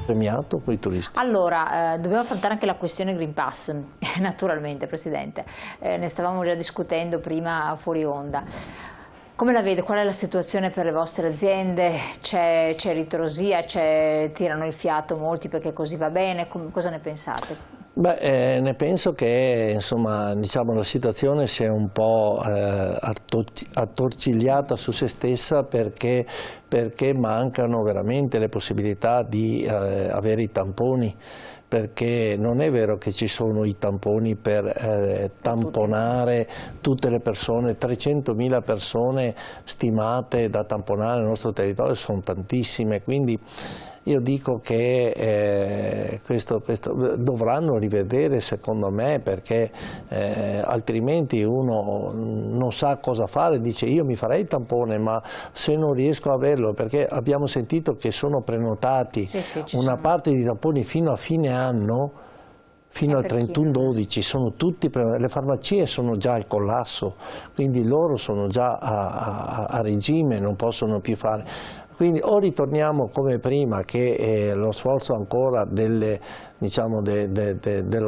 Premiato quei turisti. Allora, dobbiamo affrontare anche la questione Green Pass, naturalmente, Presidente. Ne stavamo già discutendo prima fuori onda. Come la vede? Qual è la situazione per le vostre aziende? C'è ritrosia, tirano il fiato molti perché così va bene? Cosa ne pensate? Beh, ne penso che insomma, diciamo, la situazione sia un po' attorcigliata su se stessa perché mancano veramente le possibilità di avere i tamponi, perché non è vero che ci sono i tamponi per tamponare tutte le persone. 300.000 persone stimate da tamponare nel nostro territorio sono tantissime, quindi io dico che questo dovranno rivedere, secondo me, perché altrimenti uno non sa cosa fare, dice io mi farei il tampone ma se non riesco a averlo, perché abbiamo sentito che sono prenotati una parte di tamponi fino a fine anno, fino al 31/12, sono tutti, le farmacie sono già al collasso, quindi loro sono già a regime, non possono più fare. Quindi o ritorniamo come prima, che lo sforzo ancora dello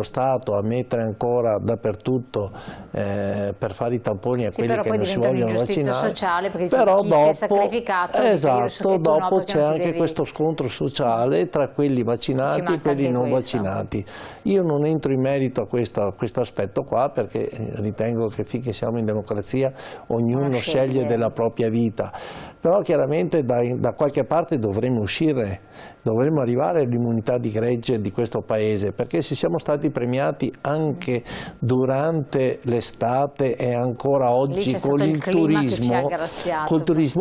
Stato a mettere ancora dappertutto per fare i tamponi a quelli che non si vogliono vaccinare, sociale, perché però chi dopo, si è sacrificato, esatto, dopo c'è anche questo scontro sociale tra quelli vaccinati e quelli non vaccinati. Io non entro in merito a questo aspetto qua, perché ritengo che finché siamo in democrazia ognuno sceglie della propria vita, però chiaramente da qualche parte dovremmo uscire, dovremmo arrivare all'immunità di gregge di questo Paese, perché se siamo stati premiati anche durante l'estate e ancora oggi con il turismo,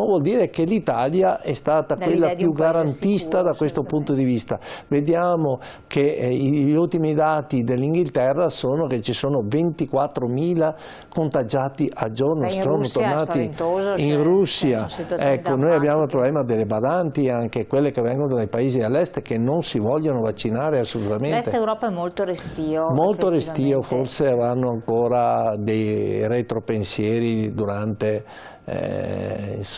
vuol dire che l'Italia è stata quella più garantista da questo punto di vista. Vediamo che gli ultimi dati dell'Inghilterra sono che ci sono 24.000 contagiati al giorno, sono tornati in Russia. Ecco, noi abbiamo il problema delle badanti, anche quelle che vengono dai paesi all'est che non si vogliono vaccinare assolutamente. L'Est Europa è molto restio. Molto restio, forse avranno ancora dei retropensieri durante...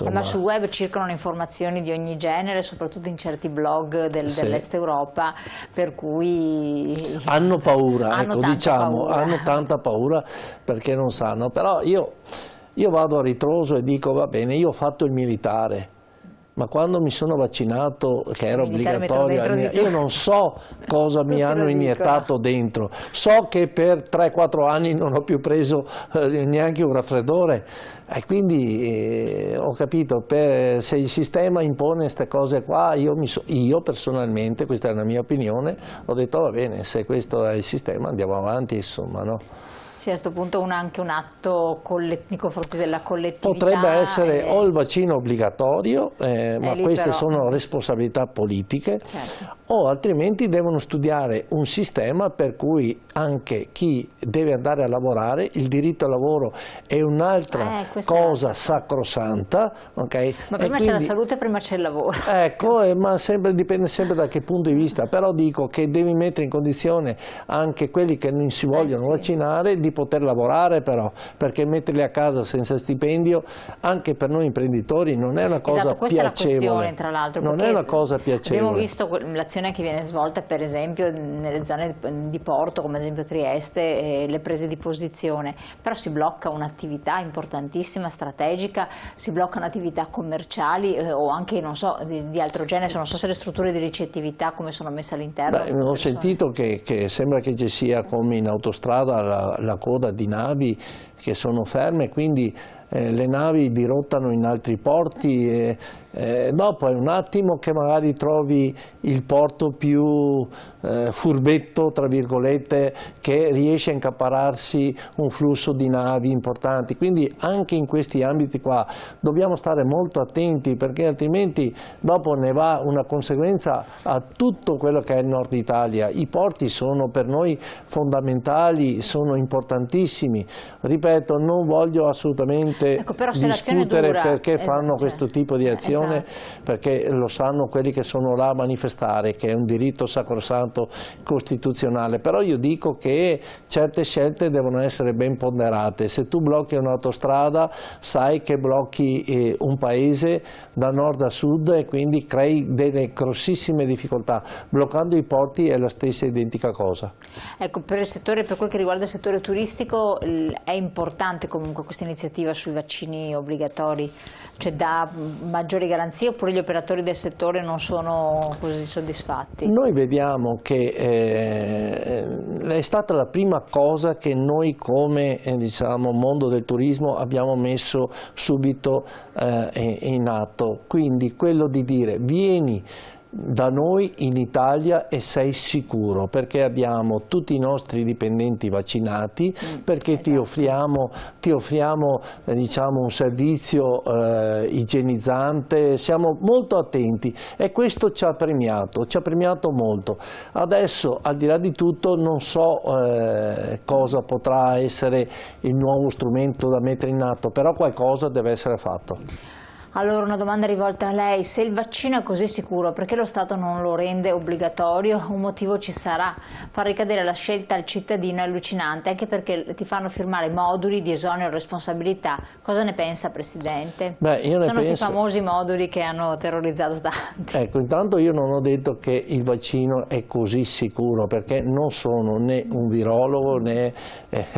Ma sul web circolano informazioni di ogni genere, soprattutto in certi blog dell'Est Europa, per cui... Hanno paura, hanno tanta paura perché non sanno, però io vado a ritroso e dico va bene, io ho fatto il militare, ma quando mi sono vaccinato, che era obbligatorio, io non so cosa mi hanno iniettato dentro. So che per 3-4 anni non ho più preso neanche un raffreddore e quindi ho capito, se il sistema impone queste cose qua, io personalmente, questa è la mia opinione, ho detto va bene, se questo è il sistema andiamo avanti, insomma, no? Sì, a questo punto anche un atto nei confronti della collettività. Potrebbe essere o il vaccino obbligatorio, ma queste sono responsabilità politiche, o altrimenti devono studiare un sistema per cui anche chi deve andare a lavorare, il diritto al lavoro è un'altra cosa sacrosanta. Okay? Ma prima c'è la salute, prima c'è il lavoro. Ecco, ma dipende sempre da che punto di vista, però dico che devi mettere in condizione anche quelli che non si vogliono vaccinare di poter lavorare, però, perché metterli a casa senza stipendio anche per noi imprenditori non è una cosa questa piacevole. È la questione, tra l'altro, non è una cosa piacevole. Abbiamo visto l'azione che viene svolta per esempio nelle zone di porto, come ad esempio Trieste, le prese di posizione, però si blocca un'attività importantissima, strategica, si bloccano attività commerciali o anche, non so, di altro genere. Non so se le strutture di ricettività come sono messe all'interno. Ho sentito che sembra che ci sia come in autostrada la coda di navi che sono ferme, quindi le navi dirottano in altri porti e dopo è un attimo che magari trovi il porto più furbetto, tra virgolette, che riesce a incappararsi un flusso di navi importanti. Quindi anche in questi ambiti qua dobbiamo stare molto attenti, perché altrimenti dopo ne va una conseguenza a tutto quello che è il nord Italia. I porti sono per noi fondamentali, sono importantissimi. Ripeto, non voglio assolutamente assolutamente discutere perché fanno questo tipo di azione, perché lo sanno quelli che sono là a manifestare, che è un diritto sacrosanto costituzionale, però io dico che certe scelte devono essere ben ponderate. Se tu blocchi un'autostrada sai che blocchi un paese da nord a sud e quindi crei delle grossissime difficoltà. Bloccando i porti è la stessa identica cosa. Ecco, per quel che riguarda il settore turistico è importante comunque questa iniziativa sui vaccini obbligatori, cioè dà maggiori garanzie, oppure gli operatori del settore non sono così soddisfatti? Noi vediamo che è stata la prima cosa che noi come diciamo, mondo del turismo abbiamo messo subito in atto, quindi quello di dire vieni da noi in Italia e sei sicuro, perché abbiamo tutti i nostri dipendenti vaccinati, perché ti offriamo diciamo, un servizio igienizzante, siamo molto attenti e questo ci ha premiato molto. Adesso al di là di tutto non so cosa potrà essere il nuovo strumento da mettere in atto, però qualcosa deve essere fatto. Allora una domanda rivolta a lei: se il vaccino è così sicuro, perché lo Stato non lo rende obbligatorio? Un motivo ci sarà. Far ricadere la scelta al cittadino è allucinante, anche perché ti fanno firmare moduli di esonero responsabilità. Cosa ne pensa, Presidente? Sono questi famosi moduli che hanno terrorizzato tanti. Ecco, intanto io non ho detto che il vaccino è così sicuro, perché non sono né un virologo né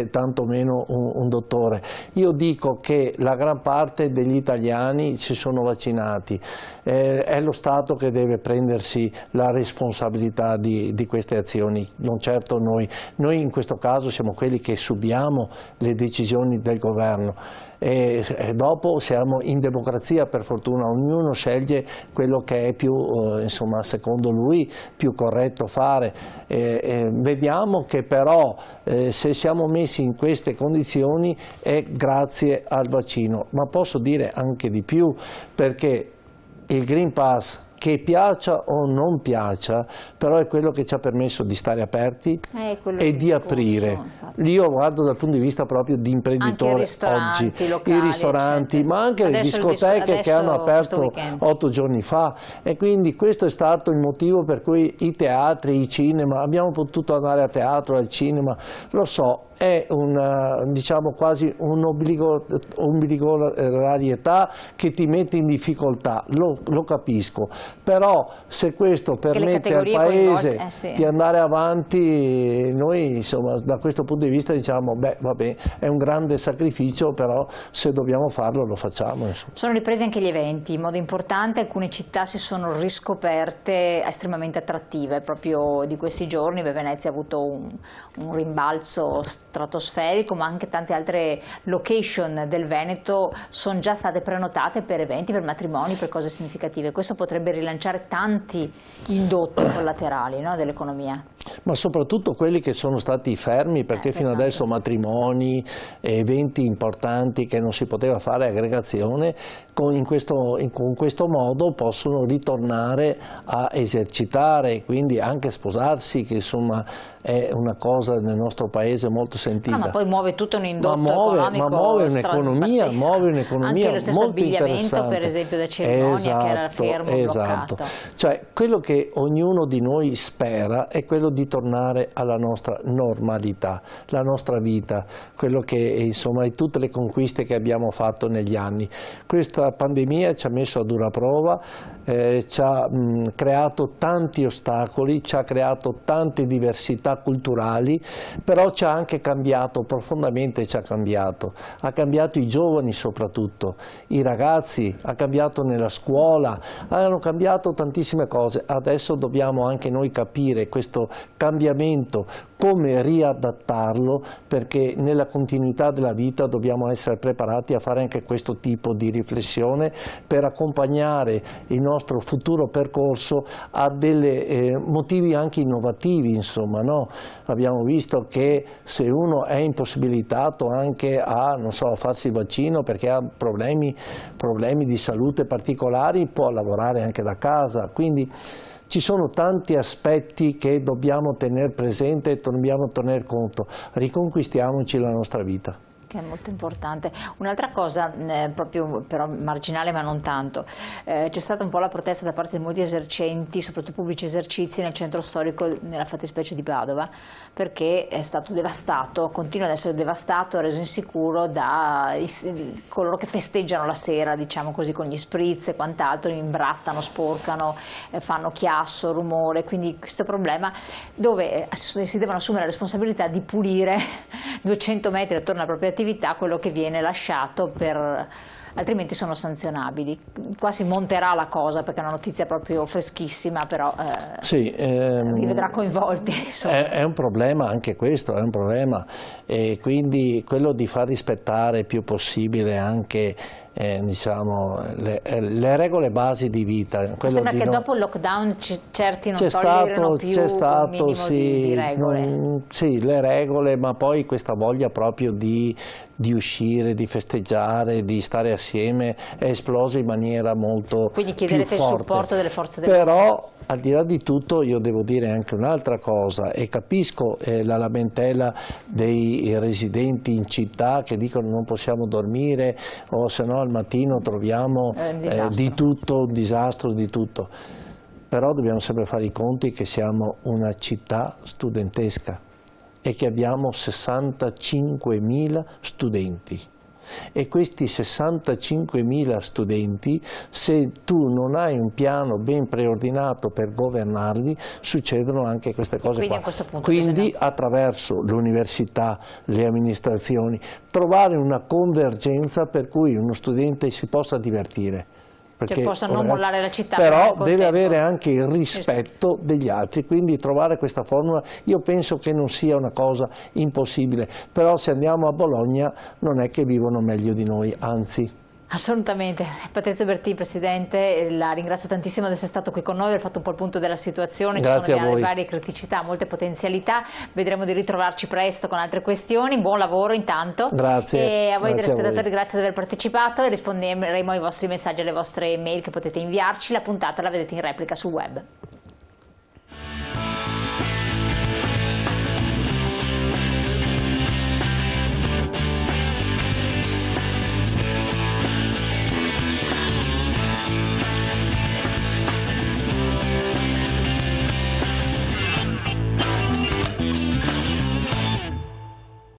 tantomeno un dottore. Io dico che la gran parte degli italiani si sono vaccinati, è lo Stato che deve prendersi la responsabilità di queste azioni, non certo noi. Noi in questo caso siamo quelli che subiamo le decisioni del governo e dopo siamo in democrazia, per fortuna ognuno sceglie quello che è più, insomma, secondo lui più corretto fare. Vediamo che però se siamo messi in queste condizioni è grazie al vaccino, ma posso dire anche di più, perché il Green Pass, che piaccia o non piaccia, però è quello che ci ha permesso di stare aperti e di aprire. Io guardo dal punto di vista proprio di imprenditore oggi, i ristoranti, ma anche le discoteche che hanno aperto 8 giorni fa, e quindi questo è stato il motivo per cui i teatri, i cinema, abbiamo potuto andare a teatro, al cinema, lo so. È diciamo quasi un'obbligatorietà che ti mette in difficoltà, lo capisco, però se questo permette al Paese di andare avanti, noi insomma da questo punto di vista diciamo beh vabbè, è un grande sacrificio, però se dobbiamo farlo lo facciamo. Insomma. Sono ripresi anche gli eventi, in modo importante alcune città si sono riscoperte estremamente attrattive, proprio di questi giorni Venezia ha avuto un rimbalzo stratosferico, ma anche tante altre location del Veneto sono già state prenotate per eventi, per matrimoni, per cose significative. Questo potrebbe rilanciare tanti indotti collaterali, no, dell'economia. Ma soprattutto quelli che sono stati fermi, perché fino adesso matrimoni, eventi importanti che non si poteva fare aggregazione, con questo modo possono ritornare a esercitare, quindi anche sposarsi, che insomma è una cosa nel nostro paese molto sentita. Ma poi muove tutto un indotto economico, ma muove un'economia anche lo stesso molto abbigliamento, per esempio, da cerimonia, che era fermo, bloccato. Cioè quello che ognuno di noi spera è quello di tornare alla nostra normalità, la nostra vita, quello che insomma è tutte le conquiste che abbiamo fatto negli anni. Questa pandemia ci ha messo a dura prova, ci ha creato tanti ostacoli, ci ha creato tante diversità culturali, però ci ha anche cambiato, profondamente ci ha cambiato i giovani soprattutto, i ragazzi, ha cambiato nella scuola, hanno cambiato tantissime cose. Adesso dobbiamo anche noi capire questo cambiamento, come riadattarlo, perché nella continuità della vita dobbiamo essere preparati a fare anche questo tipo di riflessione per accompagnare il nostro futuro percorso a dei motivi anche innovativi, insomma, no? Abbiamo visto che se uno è impossibilitato anche a, non so, a farsi il vaccino perché ha problemi di salute particolari, può lavorare anche da casa, quindi ci sono tanti aspetti che dobbiamo tenere presente e dobbiamo tener conto. Riconquistiamoci la nostra vita. che è molto importante. Un'altra cosa, proprio però marginale ma non tanto, c'è stata un po' la protesta da parte di molti esercenti, soprattutto pubblici esercizi nel centro storico, nella fattispecie di Padova, perché è stato devastato, continua ad essere devastato, reso insicuro da coloro che festeggiano la sera, diciamo così, con gli spritz e quant'altro, imbrattano, sporcano, fanno chiasso, rumore, quindi questo problema dove si devono assumere la responsabilità di pulire 200 metri attorno alla propria attività quello che viene lasciato, altrimenti sono sanzionabili. Qua si monterà la cosa perché è una notizia proprio freschissima, però sì, vi vedrà coinvolti. È un problema anche questo, è un problema, e quindi quello di far rispettare il più possibile anche diciamo, le regole basi di vita. Sembra che dopo il lockdown certi non toglieranno più un minimo di regole. Sì, le regole, ma poi questa voglia proprio di uscire, di festeggiare, di stare assieme è esplosa in maniera molto Quindi chiederete più forte. Il supporto delle forze dell'ordine. Però al di là di tutto io devo dire anche un'altra cosa, e capisco la lamentela dei residenti in città che dicono non possiamo dormire, o se no al mattino troviamo di tutto, un disastro di tutto. Però dobbiamo sempre fare i conti che siamo una città studentesca e che abbiamo 65.000 studenti. E questi 65.000 studenti, se tu non hai un piano ben preordinato per governarli, succedono anche queste cose qua. Quindi attraverso l'università, le amministrazioni, trovare una convergenza per cui uno studente si possa divertire. Che possa non mollare la città. Però deve avere anche il rispetto degli altri, quindi trovare questa formula io penso che non sia una cosa impossibile, però se andiamo a Bologna non è che vivono meglio di noi, anzi. Assolutamente. Patrizio Bertin, Presidente, la ringrazio tantissimo di essere stato qui con noi, aver fatto un po' il punto della situazione. Grazie. Ci sono varie criticità, molte potenzialità, vedremo di ritrovarci presto con altre questioni. Buon lavoro intanto. Grazie. E a voi telespettatori grazie di aver partecipato e risponderemo ai vostri messaggi, alle vostre mail che potete inviarci. La puntata la vedete in replica sul web.